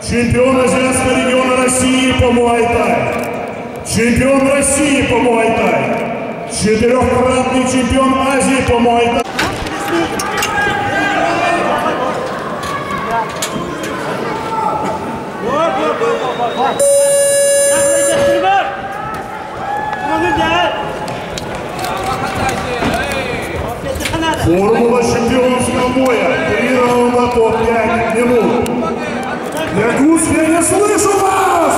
Чемпион Азиатского региона России по муай-тай. Чемпион России по муай-тай. Четырехкратный чемпион Азии по муай-тай. Формула чемпионского боя. 3 раунда по 5 минут. Якус, я не слышу вас!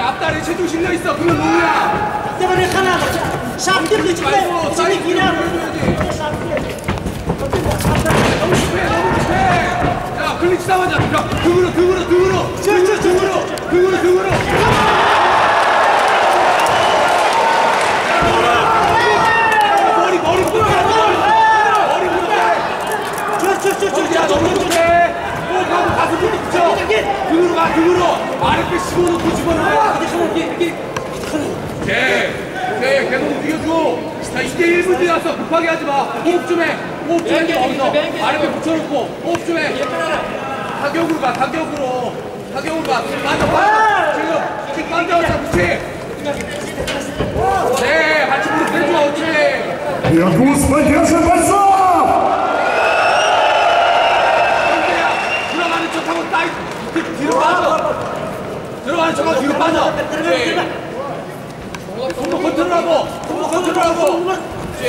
앞다리 체중 실려 있어. 그건 누구야? 때문에 하나 샵들도 지금 그냥 야, 클릭 싸워자. 야, 등으로. 등으로. 머리 붙어. 야, 너무 못해. 호흡하고 가슴 붙여. 등으로 가, 등으로. 아랫배 집어넣고 집어넣어. 오케이, 계속 움직여줘. 자, 이제 1분 지났어. 급하게 하지 마. 호흡 좀 해. 호흡 좀 해. 거기서 아랫배 붙여놓고 호흡 좀 해. 타격으로 가, 타격으로 가. 맞아. 지금 반대 왔다, 그렇지? 네, 같이 무릎 대줘, 그렇지? Якус, поддержи бойцов! 들어가는 척하고 딱 뒤로 빠져. 들어가는 척하고 뒤로 빠져. 손목 컨트롤하고. 그렇지.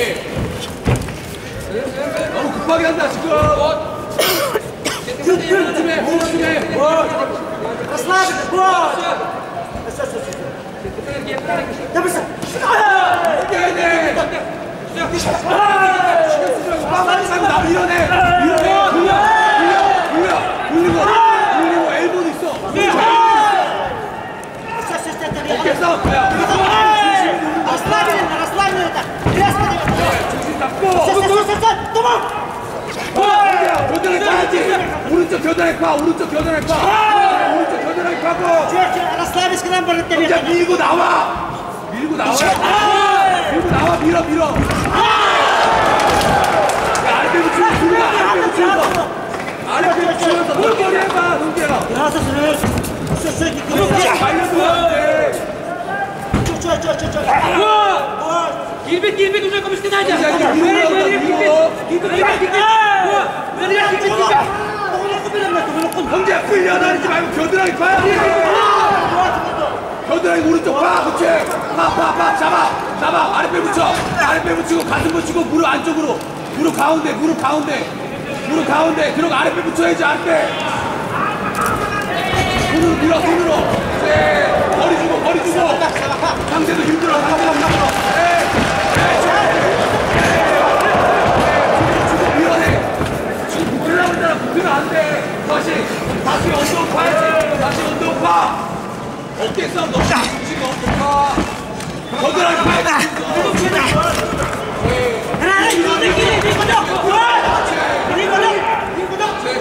너무 급하게 한다, 지금. 호흡 좀 해. 나 밀어내. 물리고 엘보도 있어. 어깨 싸움. 정신 잡고. 겨드랑이 파야지. 오른쪽 겨드랑이 파. 파고. 혼자 밀고 나와. 밀어. 아랫배 붙이면서. 아랫배 붙이면서 눈결이 해봐. 눈결아. 말려줘. Гильбек уже кому стенайте. 형제 끌려다니지 말고 겨드랑이 파야. 겨드랑이 오른쪽 파. 그렇지. 파. 잡아. 아랫배 붙이고 가슴 붙이고 무릎 안쪽으로. 무릎 가운데. 들어가. 아랫배 붙여야지. 아랫배. 손으로. 네. 거리 주고. 상대도 힘들어. 붙으면 안 돼. 다시 언덕 파야지. 어깨 싸움 너무 지금 언덕 파. 거드랑이 파야지.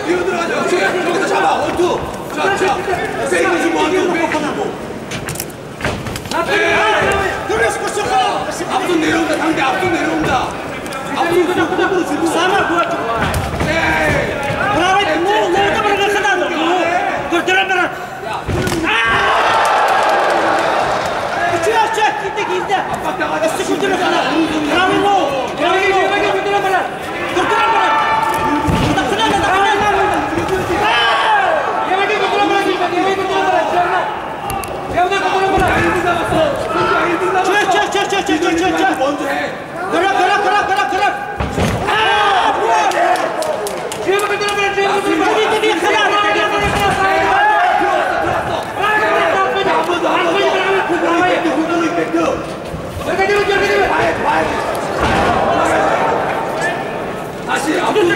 뒤로 들어가자. 여기서 잡아. 원투. 자. 세이브 주고 원투. 앞손 내려온다. 상대 앞손 내려온다. 앞손 주고. 네. 먼저 해. 다시 앞으로.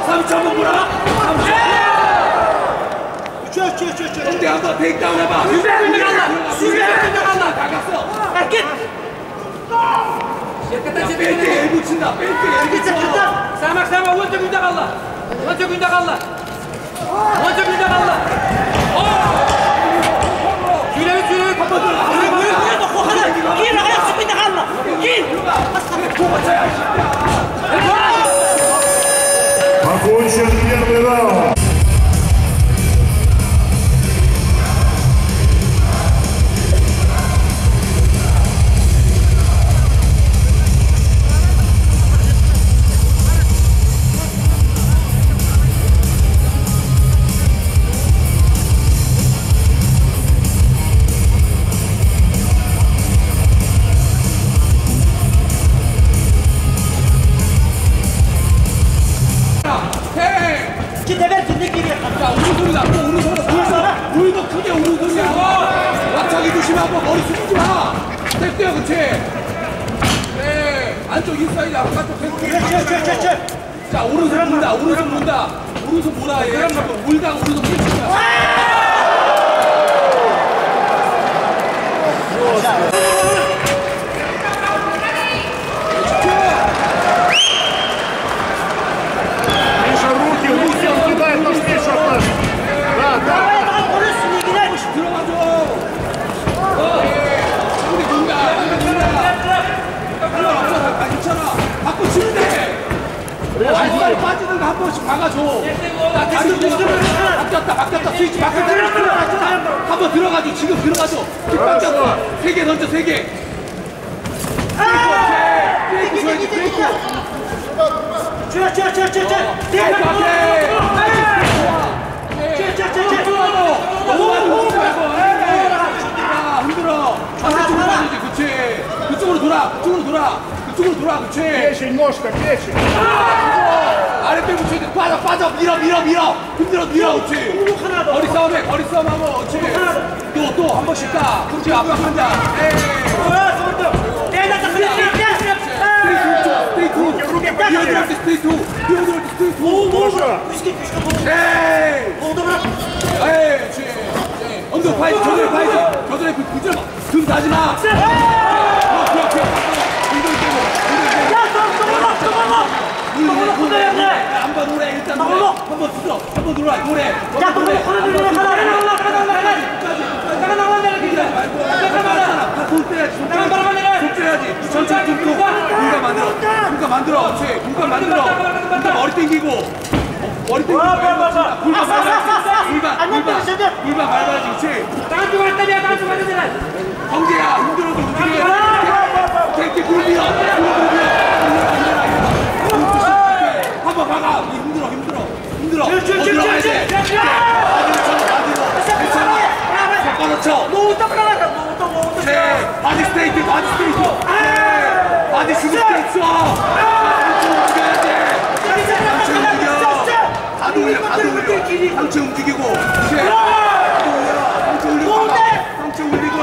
3초 한번 보라. 근데 한번 테이크다운 해봐. 수비한다. 나갔어. 뺏긴다. 뺏겨. Sama o른쪽 윈다 갈라. 오른쪽 윈다 갈라. 오른쪽 윈다 갈라. 줄여 한번 들어. 길 나가야 스피드 갈라. 길. Окончен первый раунд. 자, 우르손이다. 또 우르손이다. 우리도 크게 우르손이야. 앞차기 조심하고 머리 숙이지 마. 됐대요, 그치? 네. 안쪽 인사이드, 바깥쪽 펜스. 자, 오른손 문다. 오른손 문다. 오른손 뭐라 해. 물다가 오른손 펜스야. 빠지는 거 한 번씩 박아줘. 바뀌었다. 스위치 바뀌었다. 한번 들어가줘. 지금 들어가줘. 바뀌었다. 3개 던져, 3개. 브레이크 줘야지, 브레이크. 흔들어. 반대쪽으로 가야지, 그치. 그쪽으로 돌아. 그치. Печень, ножка, печень. 아랫배 붙여야 돼. 빠져. 밀어. 흔들어, 그치. 거리 싸움하고, 그치. 또 한 번씩 가. 그치, 압박한다. 스테이트 2. 언더 파이지. 저들의 부절 마. 등 다지 마. 한번 노래 일단 노래 한번 들어 한번 놀아 노래 손 떼야지 천천히 공간 만들어 공간 만들어 머리 땡기고 물만 밟아야지 그치 경제야 힘들어도 움직여 이렇게 물 밀어 한번 박아 힘들어 어디로 돼 괜찮아 뻗어쳐 바디 스테이트 바디 슈트 스테이트 가도 올려 상체 움직이고 상체 올리고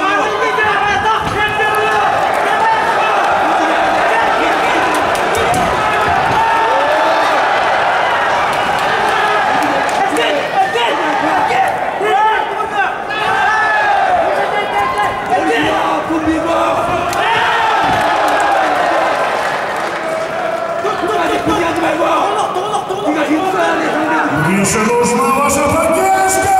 Еще нужна ваша поддержка!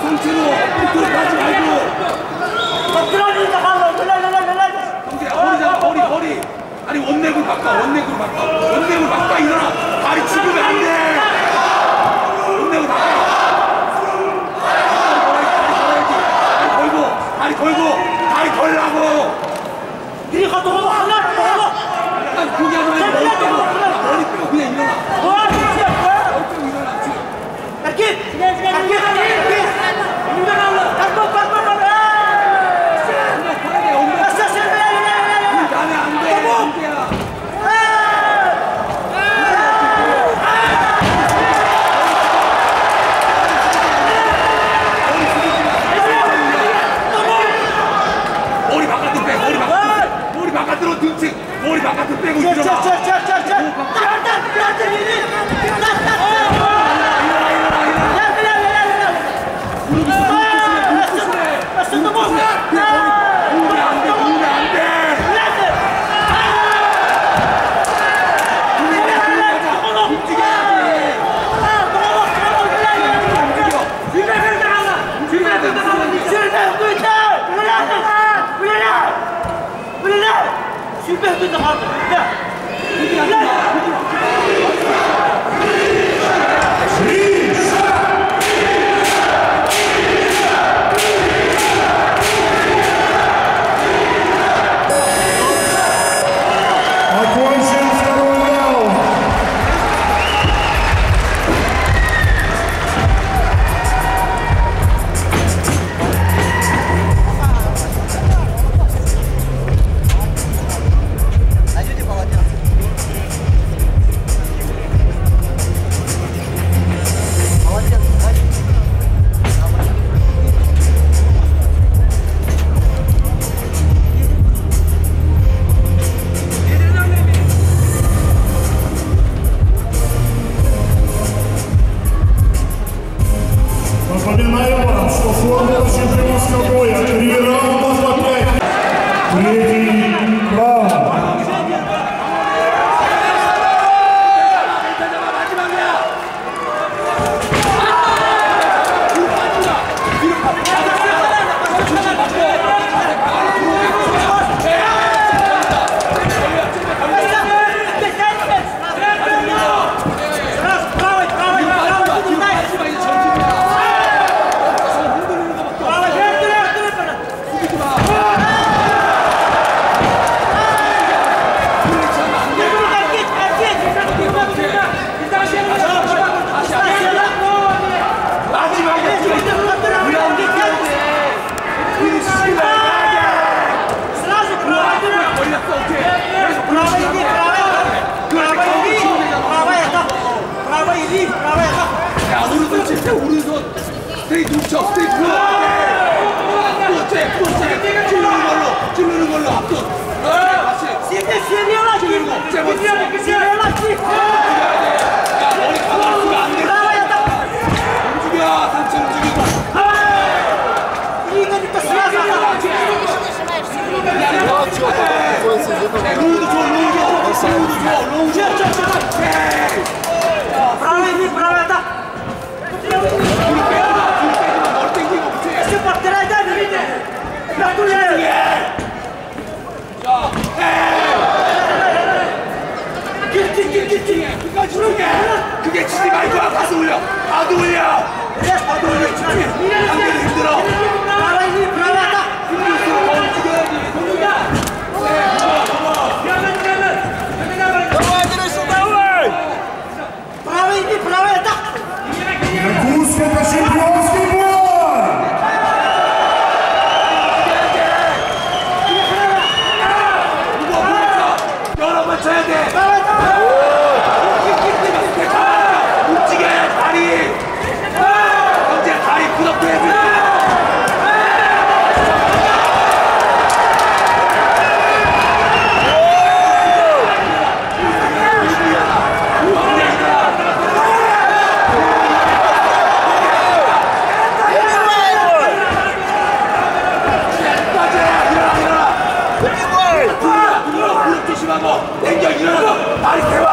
상체로 밑으로 가지 말고 허리 아니 원렉으로 바꿔 일어나 다리 죽으면 안돼 원렉으로 바꿔 다리 걸라고 이리가 너무 하나 약간 그게 하면 머리 빼고 그냥 일어나 머리 빼고 일어나 머리 바깥으로 빼고 일어나 무릎 조심해 начало чемпионского боя. 3 раунда по 5. Третий раунд. 야, 오른손 칠때 오른손 스트레이트 훅쳐 스트레이트 훅 찌르는 걸로 앞손 같이 찌르고 야, 머리 가만히 있으면 안 돼. 움직여 상체 움직이고 로우도 좋아 로우 좋아 그게 치지 말고 가서 올려 아도 올려 치지 상대도 힘들어 Иркутск — это чемпионский бой! 여러 번 쳐야 돼 움직여야 다리 형제 다리 부덕해야 돼 조심하고 땡겨 일어나서 다리 세워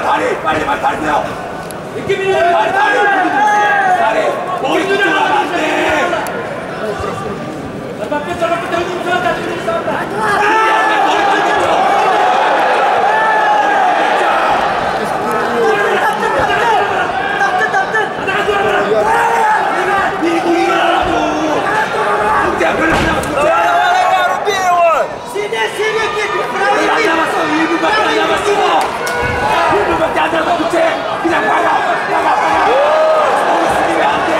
다리 빨리 다리 세워 다리 머리 쪽으로 하면 안돼 밀고 일어나라고 형제야 별로 안 남았어 안 남았어 1분밖에 안 남았어 1분밖에 안 남았어 그냥 박아 너무 숙이면 안돼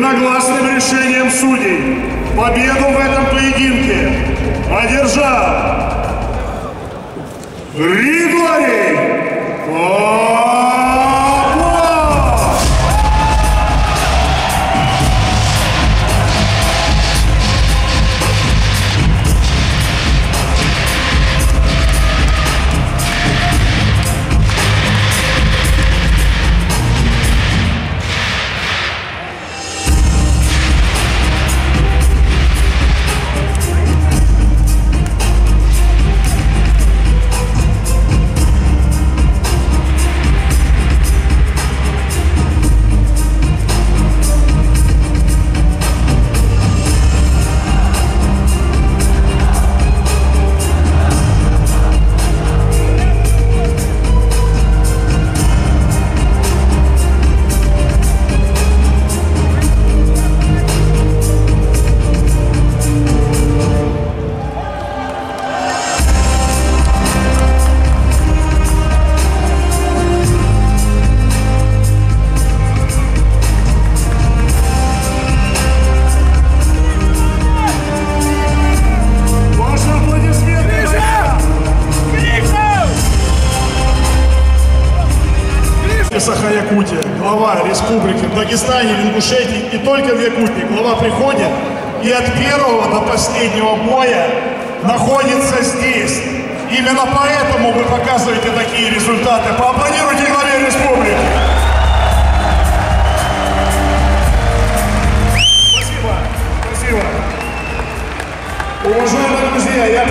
Единогласным решением судей победу в этом поединке одержал Григорий Попов! Саха-Якутия, глава республики в Дагестане, в Ингушетии и только в Якутии. Глава приходит и от первого до последнего боя находится здесь. Именно поэтому вы показываете такие результаты. Поаплодируйте главе республики. Спасибо. Спасибо. Уважаемые друзья, я